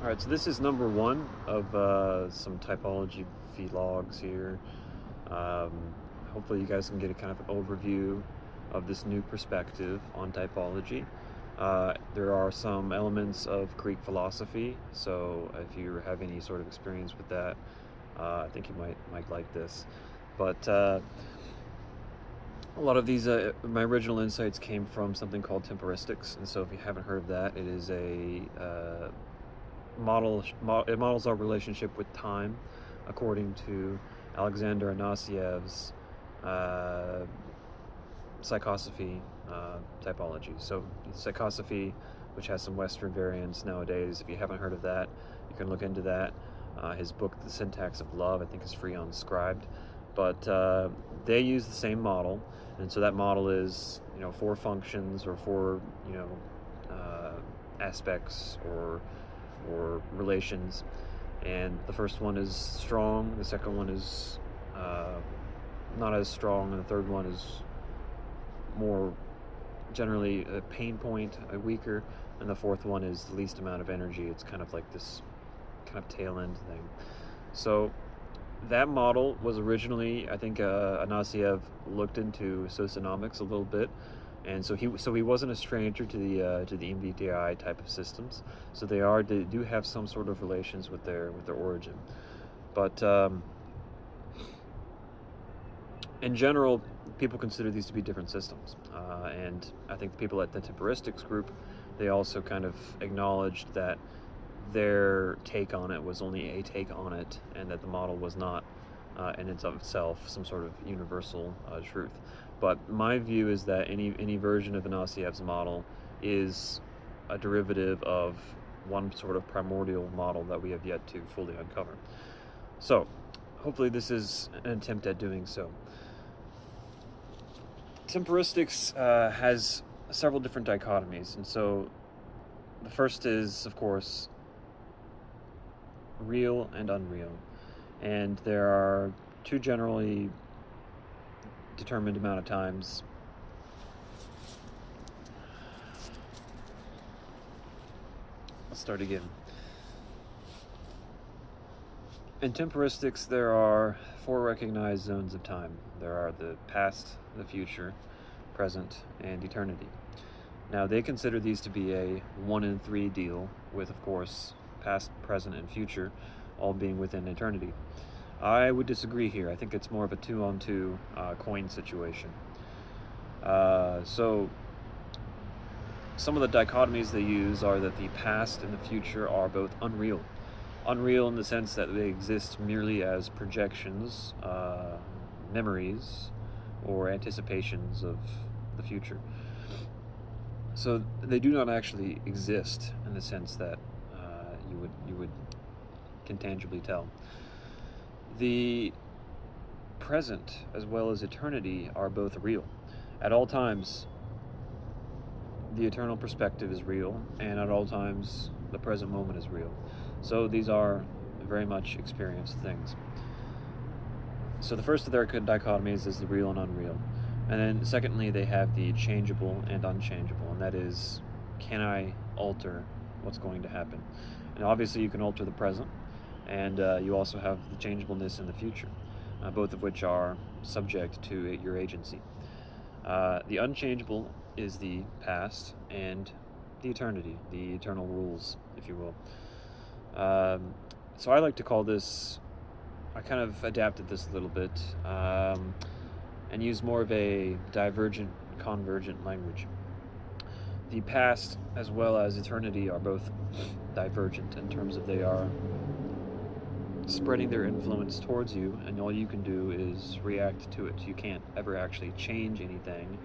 All right, so this is number one of some typology vlogs here. Um, Hopefully you guys can get a kind of an overview of this new perspective on typology. There are some elements of Greek philosophy, so if you have any sort of experience with that, I think you might like this. But a lot of these, my original insights came from something called temporistics, and so if you haven't heard of that, it is a it models our relationship with time according to Alexander Anasyev's uh, psychosophy typology. So psychosophy, which has some Western variants nowadays. If you haven't heard of that, you can look into that. His book, The Syntax of Love, I think is free on Scribed. But they use the same model, and so that model is, four functions or four, aspects or relations. And the first one is strong, the second one is not as strong, and the third one is more generally a pain point, a weaker, and the fourth one is the least amount of energy. It's kind of like this kind of tail end thing. So that model was originally, I think, Anasiev looked into socionomics a little bit, and so he wasn't a stranger to the MBTI type of systems. So they do have some sort of relations with their origin, but in general, people consider these to be different systems, and I think the people at the temporistics group, they also kind of acknowledged that their take on it was only a take on it, and that the model was not in and of itself some sort of universal truth. But my view is that any version of Anasiev's model is a derivative of one sort of primordial model that we have yet to fully uncover. So hopefully this is an attempt at doing so. Temporistics has several different dichotomies, and so the first is, of course, real and unreal, and there are two generally determined amount of times. Let's start again. In temporistics, there are four recognized zones of time. There are the past, the future, present, and eternity. Now, they consider these to be a 1 in 3 deal, with, of course, past, present, and future all being within eternity. I would disagree here. I think it's more of a 2-on-2 coin situation. So some of the dichotomies they use are that the past and the future are both unreal. Unreal in the sense that they exist merely as projections, memories, or anticipations of the future. So they do not actually exist in the sense that you would can tangibly tell. The present as well as eternity are both real. At all times, the eternal perspective is real, and at all times, the present moment is real. So these are very much experienced things. So the first of their dichotomies is the real and unreal. And then secondly, they have the changeable and unchangeable, and that is, can I alter what's going to happen? And obviously you can alter the present, and you also have the changeableness in the future, both of which are subject to your agency. The unchangeable is the past and the eternity, the eternal rules, if you will. So I like to call this, I kind of adapted this a little bit, and use more of a divergent, convergent language. The past as well as eternity are both divergent in terms of they are spreading their influence towards you, and all you can do is react to it. You can't ever actually change anything.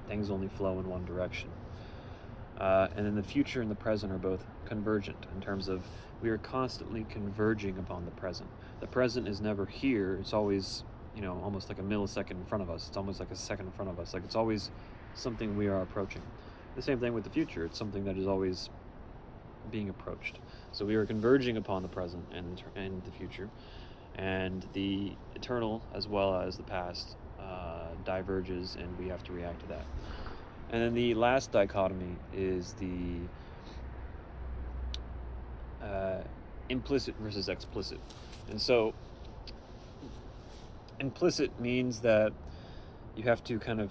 Things only flow in one direction. And then the future and the present are both convergent in terms of we are constantly converging upon the present. The present is never here. It's always, almost like a millisecond in front of us. It's almost like a second in front of us. Like it's always something we are approaching. The same thing with the future. It's something that is always being approached. So we are converging upon the present and the future, and the eternal as well as the past diverges, and we have to react to that. And then the last dichotomy is the implicit versus explicit. And so implicit means that you have to kind of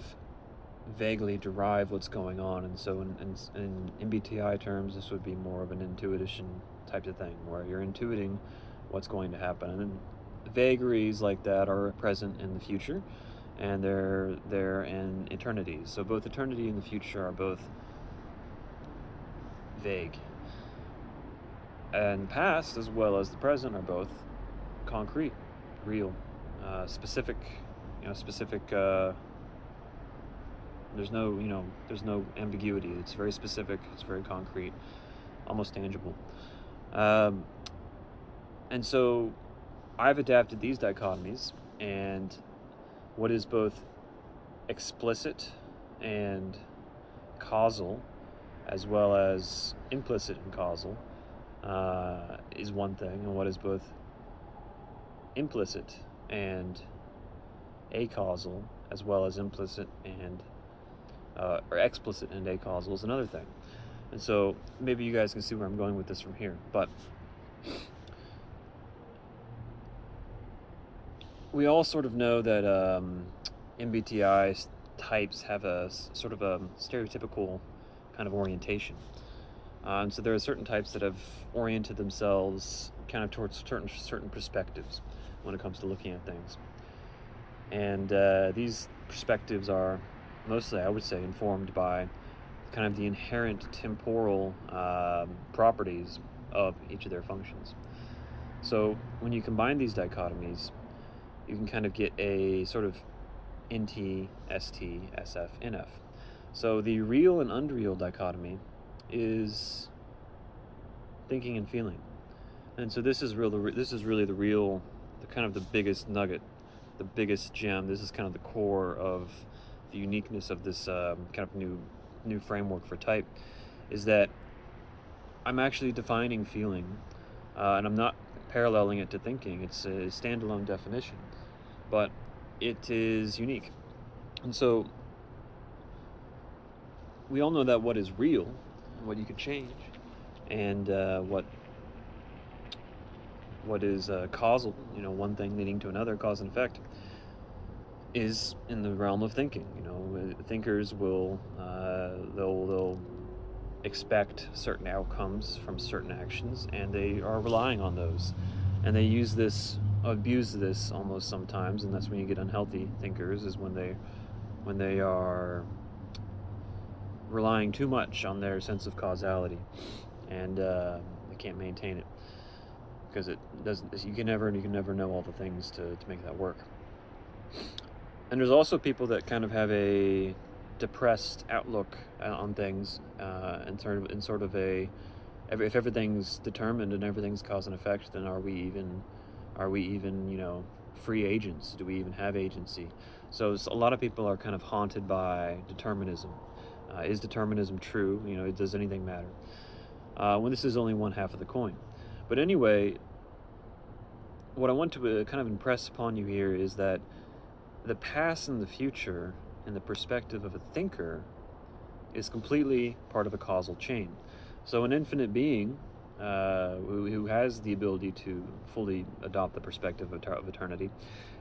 vaguely derive what's going on, and so in MBTI terms, this would be more of an intuition type of thing, where you're intuiting what's going to happen. And then vagaries like that are present in the future, and they're in eternity. So both eternity and the future are both vague, and the past as well as the present are both concrete, real, specific. Specific. There's no ambiguity. It's very specific. It's very concrete, almost tangible. And so I've adapted these dichotomies, and what is both explicit and causal, as well as implicit and causal, is one thing, and what is both implicit and acausal, as well as implicit and or explicit and acausal, is another thing. And so maybe you guys can see where I'm going with this from here. But we all sort of know that MBTI types have a sort of a stereotypical kind of orientation. And so there are certain types that have oriented themselves kind of towards certain perspectives when it comes to looking at things. And these perspectives are mostly, I would say, informed by kind of the inherent temporal properties of each of their functions. So when you combine these dichotomies, you can kind of get a sort of NT, ST, SF, NF. So the real and unreal dichotomy is thinking and feeling. And so this is really the kind of the biggest nugget, the biggest gem. This is kind of the core of the uniqueness of this kind of new framework for type, is that I'm actually defining feeling, and I'm not paralleling it to thinking. It's a standalone definition, but it is unique. And so we all know that what is real and what you can change, and what is causal, one thing leading to another, cause and effect, is in the realm of thinking. Thinkers will they'll expect certain outcomes from certain actions, and they are relying on those, and they abuse this almost sometimes, and that's when you get unhealthy thinkers, is when they are relying too much on their sense of causality, and they can't maintain it, because it doesn't. You can never know all the things to make that work. And there's also people that kind of have a depressed outlook on things, and sort of if everything's determined and everything's cause and effect, then are we even free agents? Do we even have agency? So a lot of people are kind of haunted by determinism. Is determinism true? Does anything matter? When this is only one half of the coin. But anyway, what I want to kind of impress upon you here is that the past and the future, in the perspective of a thinker, is completely part of a causal chain. So an infinite being who has the ability to fully adopt the perspective of eternity,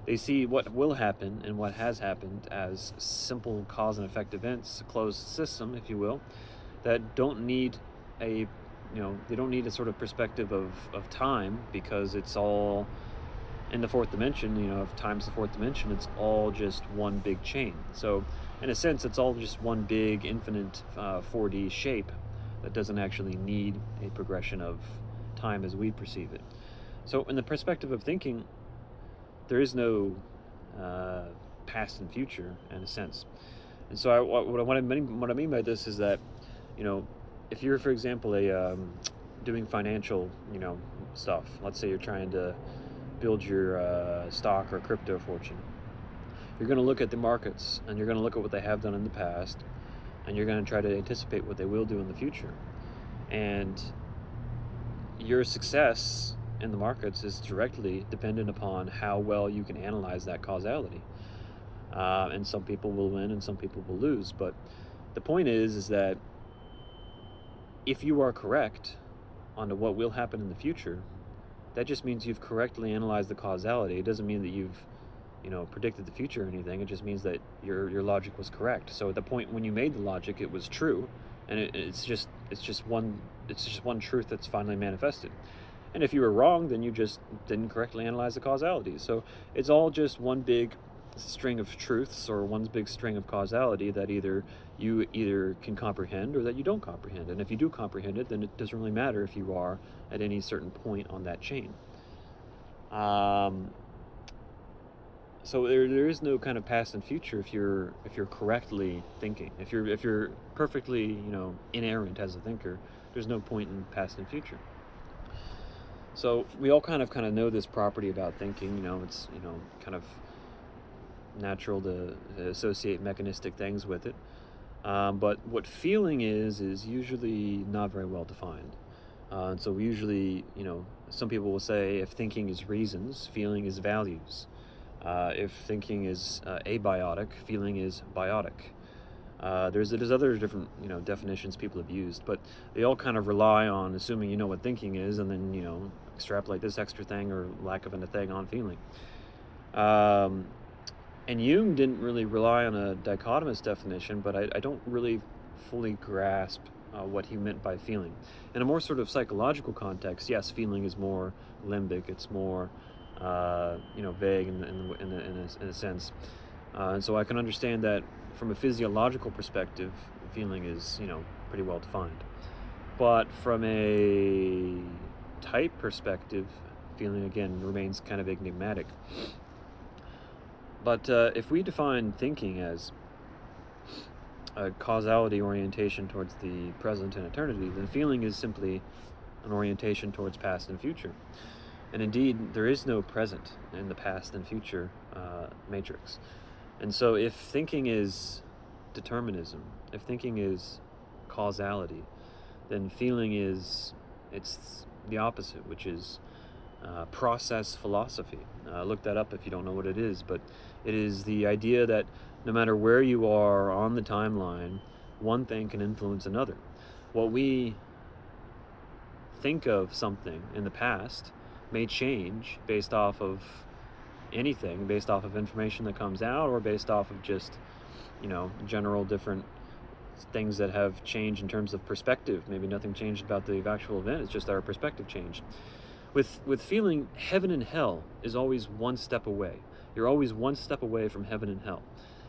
they see what will happen and what has happened as simple cause and effect events, a closed system, if you will, that don't need they don't need a sort of perspective of time, because it's all in the fourth dimension. If time's the fourth dimension, it's all just one big chain. So in a sense, it's all just one big infinite 4D shape that doesn't actually need a progression of time as we perceive it. So in the perspective of thinking, there is no past and future, in a sense. And so what I mean by this is that, if you're, for example, doing financial stuff, let's say you're trying to build your stock or crypto fortune, you're going to look at the markets, and you're going to look at what they have done in the past, and you're going to try to anticipate what they will do in the future. And your success in the markets is directly dependent upon how well you can analyze that causality. And some people will win and some people will lose. But the point is that if you are correct onto what will happen in the future, that just means you've correctly analyzed the causality. It doesn't mean that you've, predicted the future or anything. It just means that your logic was correct. So at the point when you made the logic, it was true, and it's just one truth that's finally manifested. And if you were wrong, then you just didn't correctly analyze the causality. So it's all just one big string of truths, or one big string of causality that you either can comprehend or that you don't comprehend. And if you do comprehend it, then it doesn't really matter if you are at any certain point on that chain. So there is no kind of past and future if you're correctly thinking. If you're perfectly inerrant as a thinker, there's no point in past and future. So we all kind of know this property about thinking. It's kind of natural to associate mechanistic things with it. But what feeling is usually not very well defined. And so we usually, some people will say if thinking is reasons, feeling is values. If thinking is abiotic, feeling is biotic. There's other different definitions people have used, but they all kind of rely on assuming you know what thinking is, and then extrapolate this extra thing or lack of a thing on feeling. And Jung didn't really rely on a dichotomous definition, but I don't really fully grasp what he meant by feeling. In a more sort of psychological context, yes, feeling is more limbic. It's more vague in a sense. And so I can understand that from a physiological perspective, feeling is, pretty well defined. But from a type perspective, feeling, again, remains kind of enigmatic. But if we define thinking as a causality orientation towards the present and eternity, then feeling is simply an orientation towards past and future. And indeed, there is no present in the past and future matrix. And so if thinking is determinism, if thinking is causality, then feeling it's the opposite, which is process philosophy. Look that up if you don't know what it is, but it is the idea that no matter where you are on the timeline, one thing can influence another. What we think of something in the past may change based off of anything, based off of information that comes out, or based off of just general different things that have changed in terms of perspective. Maybe nothing changed about the actual event, it's just our perspective changed. With feeling, heaven and hell is always one step away. You're always one step away from heaven and hell.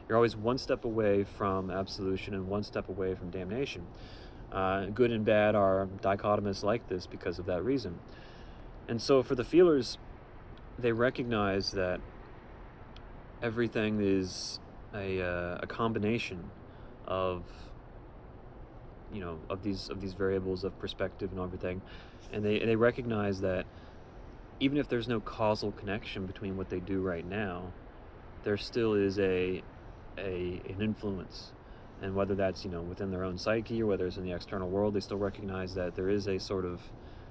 You're always one step away from absolution and one step away from damnation. Good and bad are dichotomous like this because of that reason. And so for the feelers, they recognize that everything is a combination of these variables of perspective and everything, and they recognize that even if there's no causal connection between what they do right now, there still is an influence, and whether that's within their own psyche or whether it's in the external world, they still recognize that there is a sort of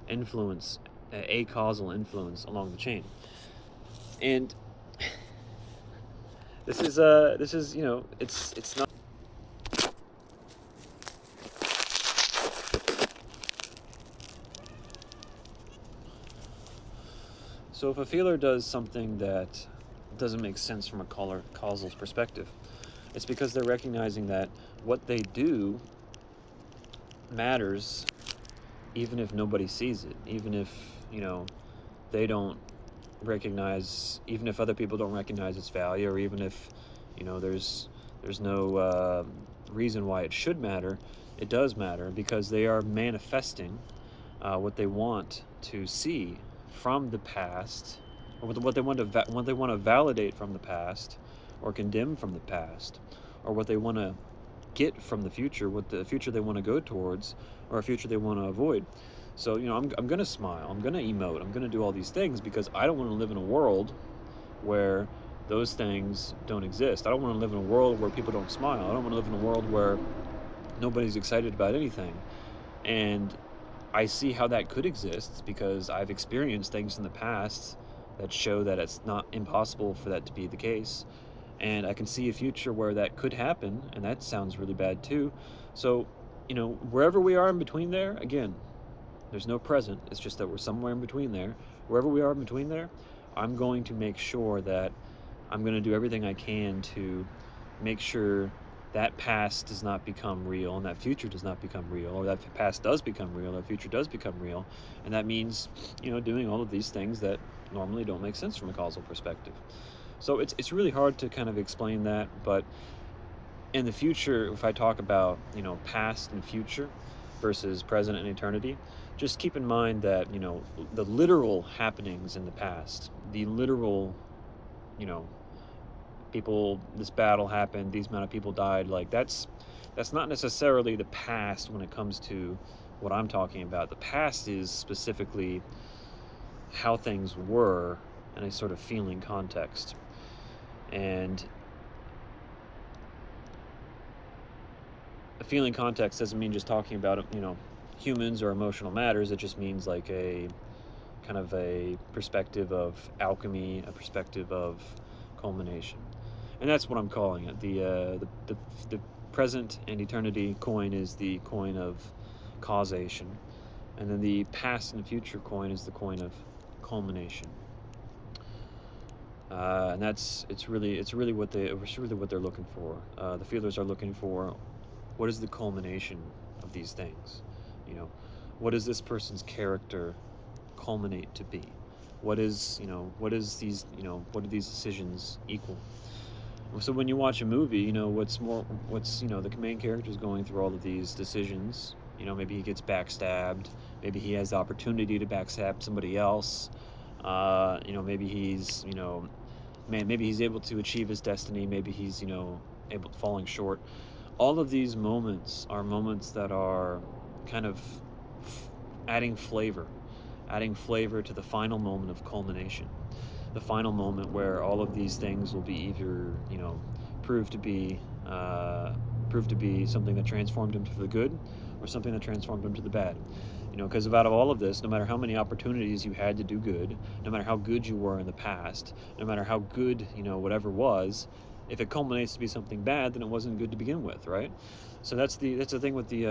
influence, a causal influence along the chain. And this is it's not. So if a feeler does something that doesn't make sense from a causal perspective, it's because they're recognizing that what they do matters even if nobody sees it, even if they don't recognize, even if other people don't recognize its value, or even if there's no reason why it should matter. It does matter because they are manifesting what they want to see from the past, or what they want to validate from the past, or condemn from the past, or what they want to get from the future, what the future they want to go towards, or a future they want to avoid. So I'm going to smile, I'm going to emote, I'm going to do all these things because I don't want to live in a world where those things don't exist. I don't want to live in a world where people don't smile. I don't want to live in a world where nobody's excited about anything. And I see how that could exist because I've experienced things in the past that show that it's not impossible for that to be the case. And I can see a future where that could happen, and that sounds really bad too. So, wherever we are in between there, again, There's no present. It's just that we're somewhere in between there. Wherever we are in between there, I'm going to make sure that I'm going to do everything I can to make sure that past does not become real and that future does not become real, or that past does become real, that future does become real. And that means, doing all of these things that normally don't make sense from a causal perspective. So it's really hard to kind of explain that, but in the future, if I talk about, past and future versus present and eternity, just keep in mind that, the literal happenings in the past, the literal, people, this battle happened, these amount of people died, like that's not necessarily the past when it comes to what I'm talking about. The past is specifically how things were in a sort of feeling context. And a feeling context doesn't mean just talking about, humans or emotional matters. It just means like a kind of a perspective of alchemy, a perspective of culmination. And that's what I'm calling it. The present and eternity coin is the coin of causation, and then the past and future coin is the coin of culmination. And it's really what they're looking for. The feelers are looking for, what is the culmination of these things? What does this person's character culminate to be? What do these decisions equal? So when you watch a movie, what's the main character is going through all of these decisions. Maybe he gets backstabbed, maybe he has the opportunity to backstab somebody else. Maybe he's maybe he's able to achieve his destiny, maybe he's falling short. All of these moments are moments that are kind of adding flavor to the final moment of culmination, the final moment where all of these things will be either proved to be something that transformed him to the good, or something that transformed him to the bad. Because out of all of this, no matter how many opportunities you had to do good, no matter how good you were in the past, no matter how good whatever was, if it culminates to be something bad, then it wasn't good to begin with, right? So that's the thing with the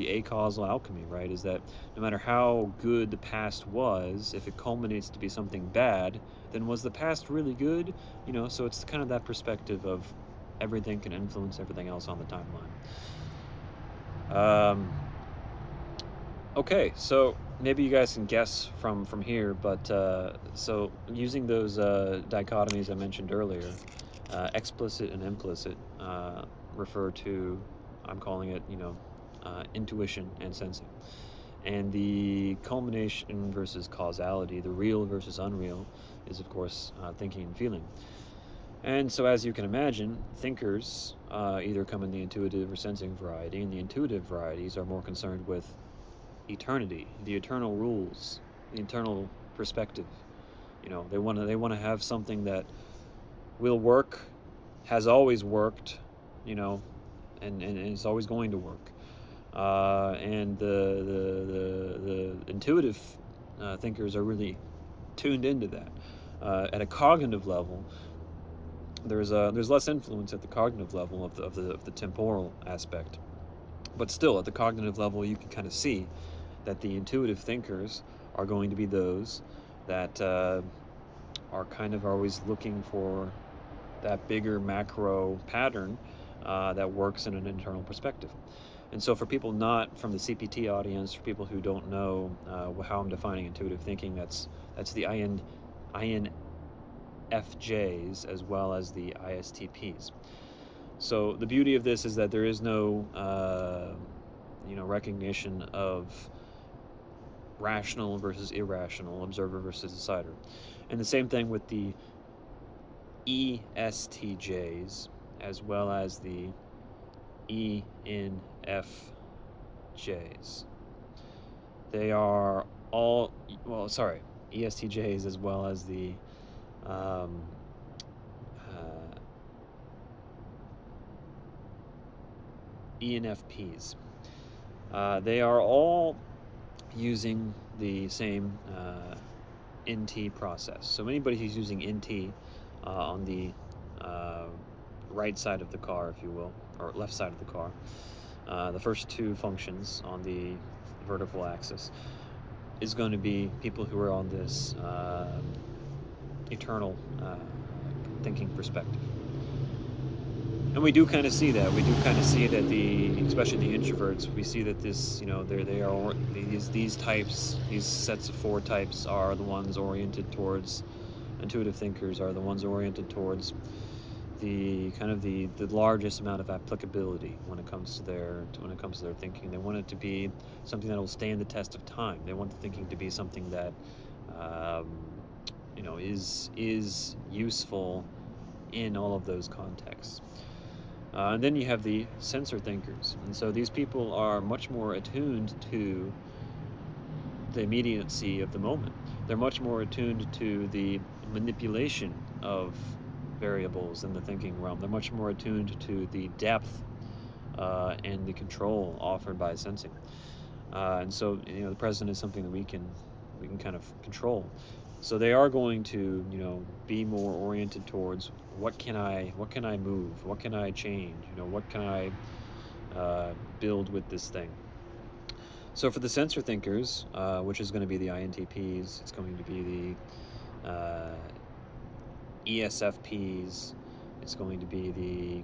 acausal alchemy, right? Is that no matter how good the past was, if it culminates to be something bad, then was the past really good? So it's kind of that perspective of everything can influence everything else on the timeline. Okay, so maybe you guys can guess from here, but so using those dichotomies I mentioned earlier, explicit and implicit refer to, I'm calling it, intuition and sensing. And the culmination versus causality, the real versus unreal, is of course thinking and feeling. And so as you can imagine, thinkers either come in the intuitive or sensing variety, and the intuitive varieties are more concerned with eternity, the eternal rules, the eternal perspective. They want to have something that will work, has always worked, and it's always going to work. And the intuitive thinkers are really tuned into that. At a cognitive level, there's less influence at the cognitive level of the temporal aspect, but still at the cognitive level you can kind of see that the intuitive thinkers are going to be those that are kind of always looking for that bigger macro pattern that works in an internal perspective. And so for people not from the CPT audience, for people who don't know how I'm defining intuitive thinking, that's the INFJs as well as the ISTPs. So the beauty of this is that there is no recognition of rational versus irrational, observer versus decider. And the same thing with the ESTJs as well as the ENFJs. They are all, ESTJs as well as the ENFPs. They are all using the same NT process. So anybody who's using NT on the right side of the car, if you will, or left side of the car, the first two functions on the vertical axis, is going to be people who are on this eternal thinking perspective. And we do kind of see that. We do kind of see that especially the introverts, we see that this, these types, these sets of 4 types are the ones oriented towards, intuitive thinkers are the ones oriented towards the kind of the largest amount of applicability when it comes to their thinking. They want it to be something that will stand the test of time. They want the thinking to be something that is useful in all of those contexts. And then you have the sensor thinkers, and so these people are much more attuned to the immediacy of the moment. They're much more attuned to the manipulation of variables in the thinking realm. They're much more attuned to the depth and the control offered by sensing. And so, the present is something that we can kind of control. So they are going to, be more oriented towards what can I move, what can I change, what can I build with this thing. So for the sensor thinkers, which is going to be the INTPs, it's going to be the ESFPs, it's going to be the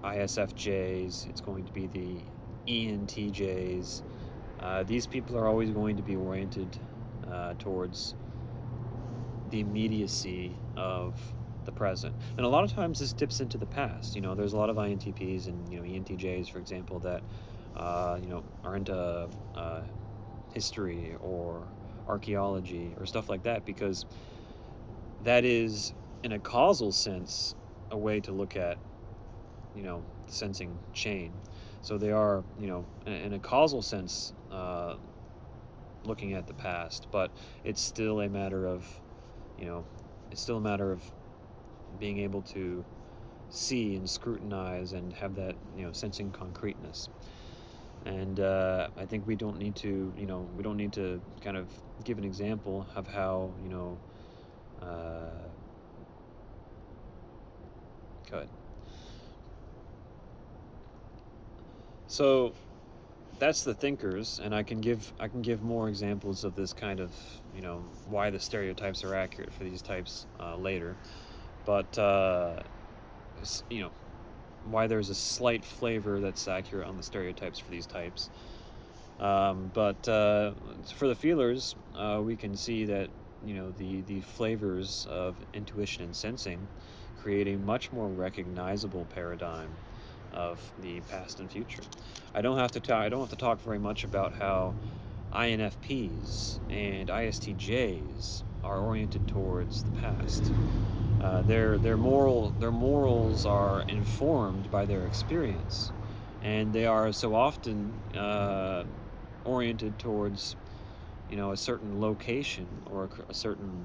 ISFJs, it's going to be the ENTJs. These people are always going to be oriented towards the immediacy of the present. And a lot of times this dips into the past. There's a lot of INTPs and ENTJs, for example, that are into history or archaeology or stuff like that, because that is, in a causal sense, a way to look at the sensing chain. So they are, in a causal sense, looking at the past, but it's still a matter of being able to see and scrutinize and have that sensing concreteness. And I think we don't need to kind of give an example of how good. So that's the thinkers, and I can give more examples of this kind of why the stereotypes are accurate for these types later, but why there's a slight flavor that's accurate on the stereotypes for these types. But for the feelers, we can see that the flavors of intuition and sensing create a much more recognizable paradigm of the past and future. I don't have to talk very much about how INFPs and ISTJs are oriented towards the past. Their morals are informed by their experience, and they are so often oriented towards a certain location or a certain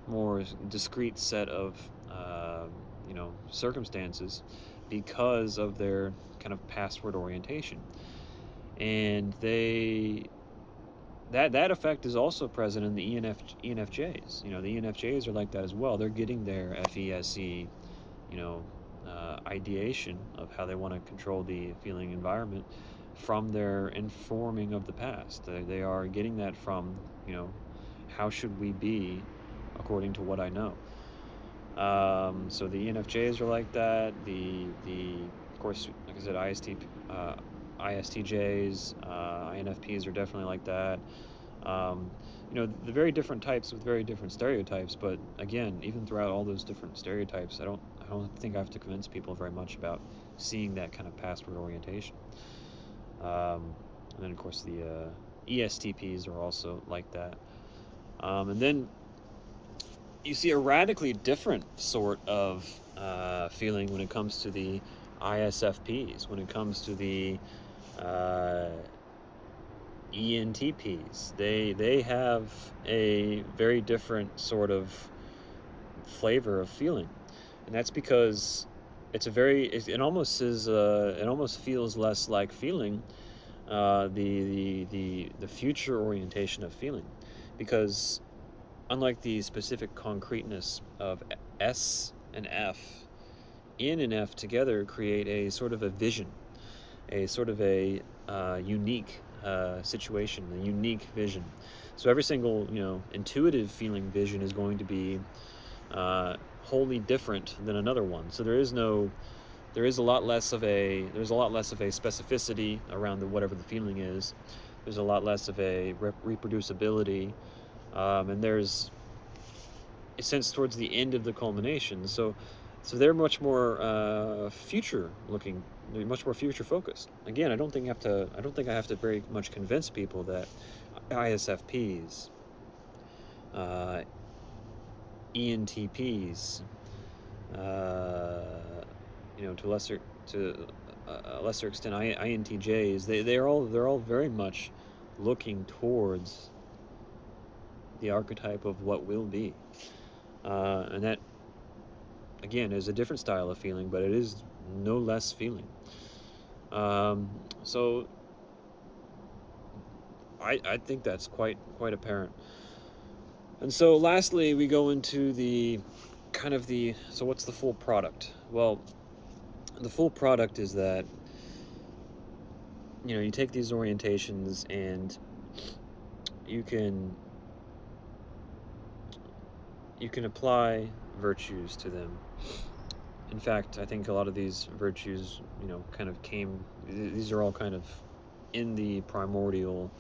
more discrete set of circumstances, because of their kind of pastward orientation. And that effect is also present in the ENFJs. The ENFJs are like that as well. They're getting their FESE, ideation of how they want to control the feeling environment from their informing of the past. They are getting that from, how should we be according to what I know. So the ENFJs are like that. Of course, like I said, ISTJs, INFPs are definitely like that. The very different types with very different stereotypes. But again, even throughout all those different stereotypes, I don't think I have to convince people very much about seeing that kind of pastward orientation. And then of course the ESTPs are also like that. And then you see a radically different sort of feeling when it comes to the ISFPs, when it comes to the ENTPs. They have a very different sort of flavor of feeling, and that's because it almost feels less like feeling, the future orientation of feeling, because unlike the specific concreteness of S and F, N and F together create a sort of a vision, a sort of a unique situation, a unique vision. So every single, intuitive feeling vision is going to be wholly different than another one. So there's a lot less of a specificity around whatever the feeling is. There's a lot less of a reproducibility, and there's a sense towards the end of the culmination. So they're much more future looking. They're much more future focused. Again, I don't think I have to very much convince people that ISFPs, ENTPs, to a lesser extent INTJs, they're all very much looking towards the archetype of what will be, and that again is a different style of feeling, but it is no less feeling. So I think that's quite apparent. And so lastly, we go into so what's the full product? Well, the full product is that, you take these orientations and you can apply virtues to them. In fact, I think a lot of these virtues, these are all kind of in the primordial,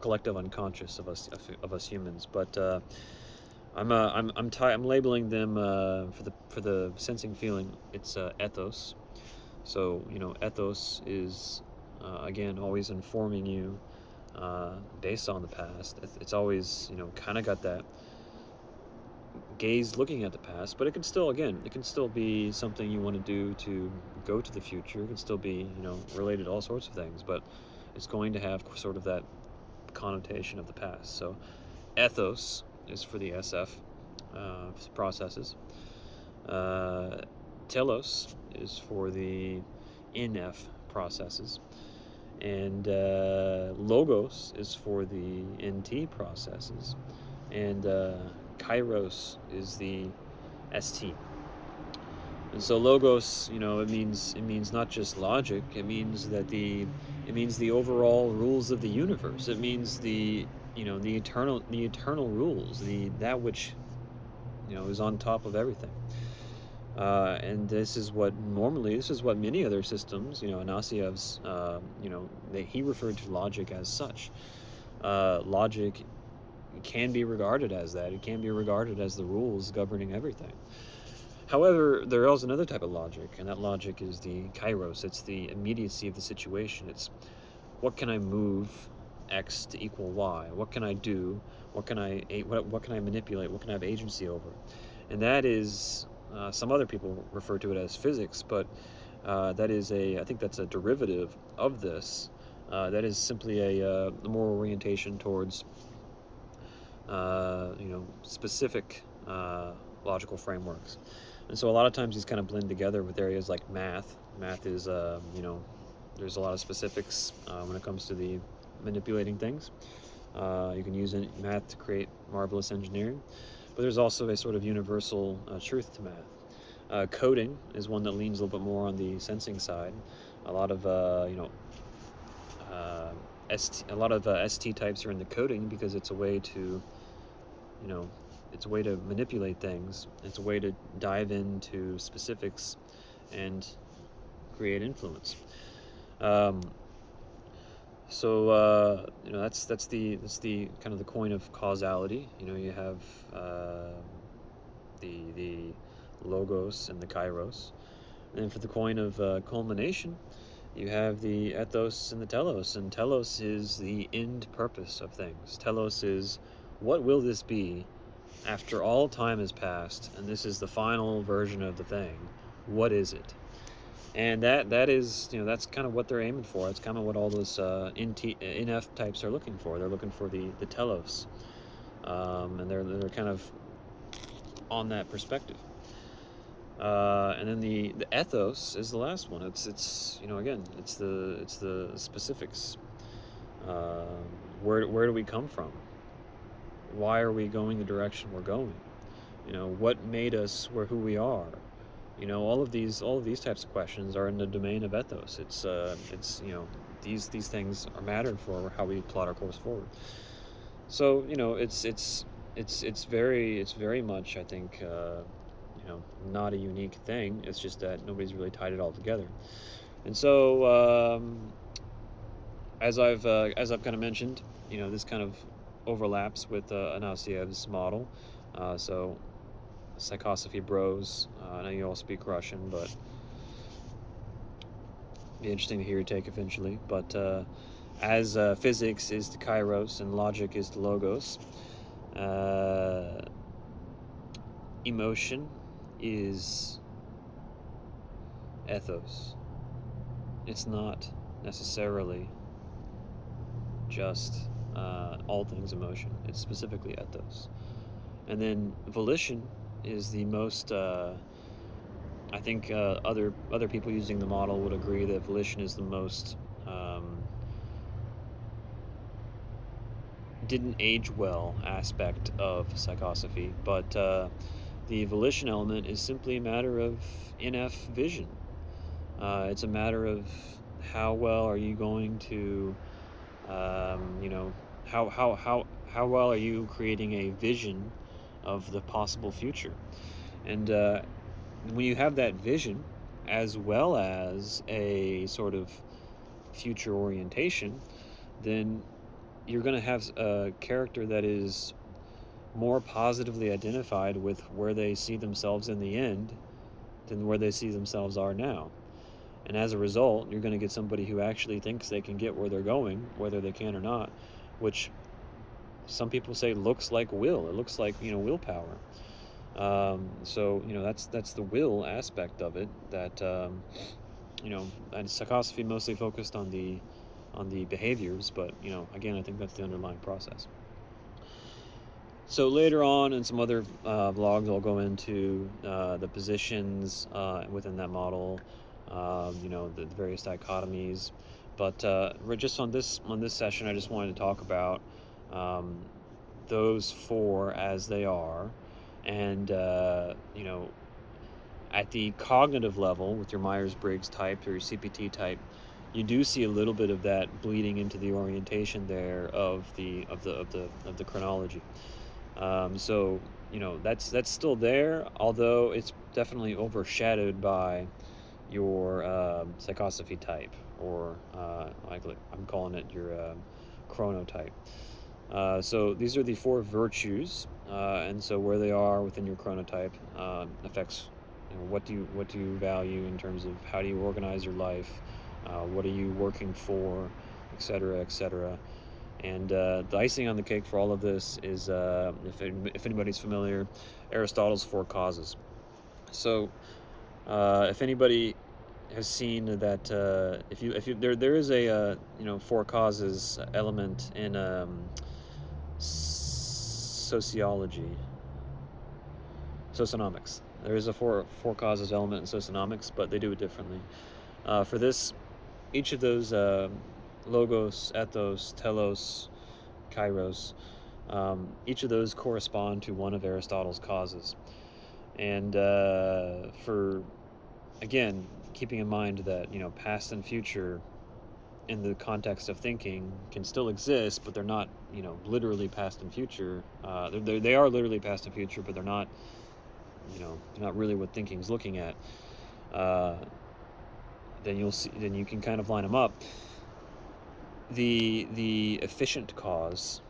collective unconscious of us humans. But I'm labeling them for the sensing feeling. It's ethos. So ethos is again always informing you based on the past. It's always kind of got that gaze looking at the past, but it can still be something you want to do to go to the future. It can still be related to all sorts of things, but it's going to have sort of that connotation of the past. So ethos is for the SF processes. Telos is for the NF processes, and logos is for the NT processes, and kairos is the ST. And so logos, it means not just logic. It means the overall rules of the universe. It means the eternal rules, that which is on top of everything. And this is what many other systems, Anasiev's, he referred to logic as such. Logic can be regarded as that. It can be regarded as the rules governing everything. However, there is another type of logic, and that logic is the kairos. It's the immediacy of the situation. It's what can I move X to equal Y? What can I do? What can I manipulate? What can I have agency over? And that is, some other people refer to it as physics, but that is I think that's a derivative of this. That is simply a more orientation towards specific logical frameworks. And so a lot of times these kind of blend together with areas like math. Math is, there's a lot of specifics when it comes to the manipulating things. You can use math to create marvelous engineering, but there's also a sort of universal truth to math. Coding is one that leans a little bit more on the sensing side. A lot of ST types are in the coding because it's a way to manipulate things. It's a way to dive into specifics and create influence. So that's the kind of the coin of causality. You have the logos and the kairos, and then for the coin of culmination, you have the ethos and the telos. And telos is the end purpose of things. Telos is, what will this be after all time has passed, and this is the final version of the thing? What is it? And that is, that's kind of what they're aiming for. It's kind of what all those NF types are looking for. They're looking for the telos, and they're kind of on that perspective. And then the ethos is the last one. It's again, it's the specifics. Where do we come from? Why are we going the direction we're going? What made us who we are? all of these types of questions are in the domain of ethos. It's these things are mattered for how we plot our course forward. So it's very much, I think, not a unique thing. It's just that nobody's really tied it all together. And so as I've kind of mentioned, this kind of overlaps with Anasiev's model. So Psychosophy bros. I know you all speak Russian, but be interesting to hear your take eventually. But as physics is the kairos and logic is the logos, emotion is ethos. It's not necessarily just all things emotion. It's specifically ethos. And then volition is the most, I think other people using the model would agree that volition is the most didn't age well aspect of psychosophy, but the volition element is simply a matter of NF vision. It's a matter of how well are you going to, how well are you creating a vision of the possible future. And when you have that vision as well as a sort of future orientation, then you're going to have a character that is more positively identified with where they see themselves in the end than where they see themselves are now. And as a result, you're going to get somebody who actually thinks they can get where they're going, whether they can or not, which some people say looks like will. It looks like, willpower. So that's the will aspect of it. That and psychosophy mostly focused on the behaviors, but again, I think that's the underlying process. So later on in some other vlogs, I'll go into the positions within that model, the various dichotomies. But just on this session, I just wanted to talk about those four as they are, and at the cognitive level with your Myers-Briggs type or your CPT type, you do see a little bit of that bleeding into the orientation there of the chronology. So that's still there, although it's definitely overshadowed by your psychosophy type, or I'm calling it your chronotype. So these are the four virtues, and so where they are within your chronotype affects what do you value in terms of how do you organize your life, what are you working for, etc., etc. And the icing on the cake for all of this is, if anybody's familiar, Aristotle's four causes. So if anybody has seen that, if you there is a four causes element in sociology, socionomics. There is a four causes element in socionomics, but they do it differently. For this, each of those logos, ethos, telos, kairos, each of those correspond to one of Aristotle's causes. And for, again, keeping in mind that past and future in the context of thinking can still exist, but they're not literally past and future. They are literally past and future, but they're not really what thinking's looking at. Then you can kind of line them up. The efficient cause,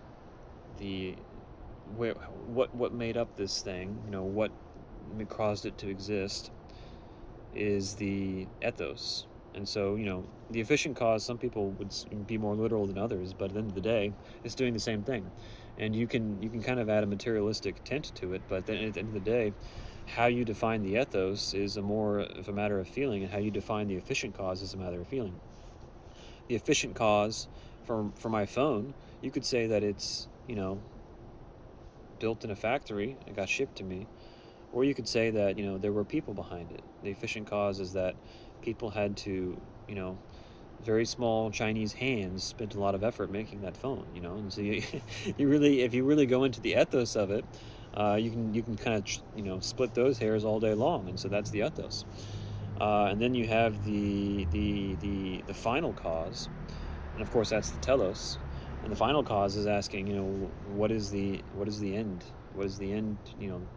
what made up this thing, what caused it to exist, is the ethos. And so the efficient cause, some people would be more literal than others, but at the end of the day, it's doing the same thing. And you can kind of add a materialistic tint to it, but then at the end of the day, how you define the ethos is more of a matter of feeling, and how you define the efficient cause is a matter of feeling. The efficient cause for my phone, you could say that it's built in a factory and got shipped to me, or you could say that there were people behind it. The efficient cause is that people had to very small Chinese hands spent a lot of effort making that phone, and so you really, if you really go into the ethos of it, you can kind of split those hairs all day long, and so that's the ethos. And then you have the final cause, and of course that's the telos. And the final cause is asking, what is the end? What is the end,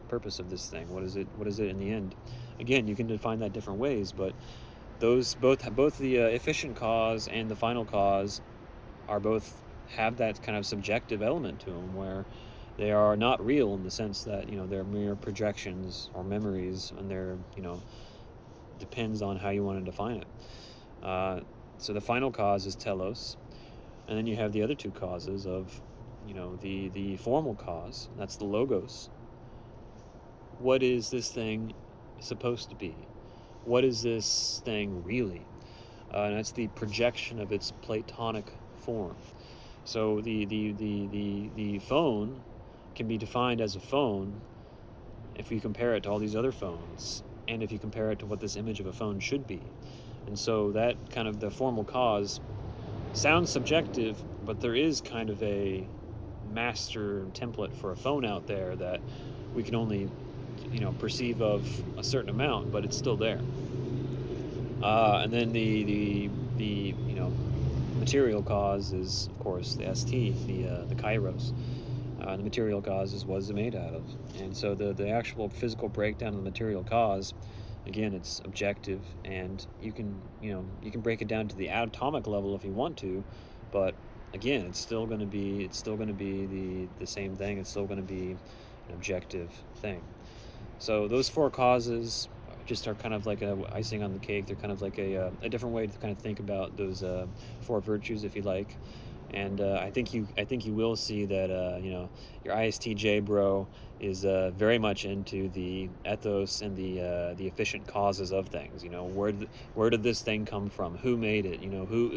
purpose of this thing? What is it in the end? Again, you can define that different ways, but those both the efficient cause and the final cause are both have that kind of subjective element to them, where they are not real in the sense that they're mere projections or memories, and they're depends on how you want to define it. So the final cause is telos, and then you have the other two causes of the formal cause. That's the logos. What is this thing supposed to be? What is this thing really? And that's the projection of its Platonic form. So the phone can be defined as a phone if you compare it to all these other phones, and if you compare it to what this image of a phone should be. And so that kind of the formal cause sounds subjective, but there is kind of a master template for a phone out there that we can only perceive of a certain amount, but it's still there. And then the material cause is, of course, the ST, the kairos. The material cause is what is it made out of. And so the actual physical breakdown of the material cause, again, it's objective, and you can break it down to the atomic level if you want to, but again, it's still going to be the same thing. It's still going to be an objective thing. So those four causes just are kind of like a icing on the cake. They're kind of like a different way to kind of think about those four virtues, if you like. And I think you will see that your ISTJ bro is very much into the ethos and the efficient causes of things. Where did this thing come from? Who made it?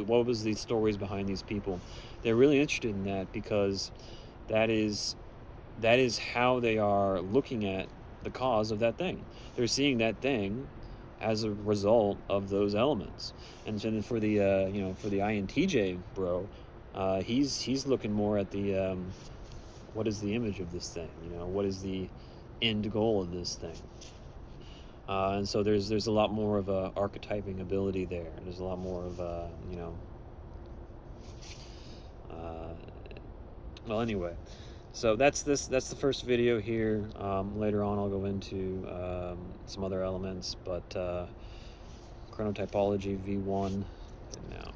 What was the stories behind these people? They're really interested in that, because that is how they are looking at the cause of that thing. They're seeing that thing as a result of those elements. And so then for the for the INTJ bro, he's looking more at the what is the image of this thing? What is the end goal of this thing? And so there's a lot more of a archetyping ability there. There's a lot more of well, anyway. So that's the first video here. Later on I'll go into some other elements, but chronotypology V1 now.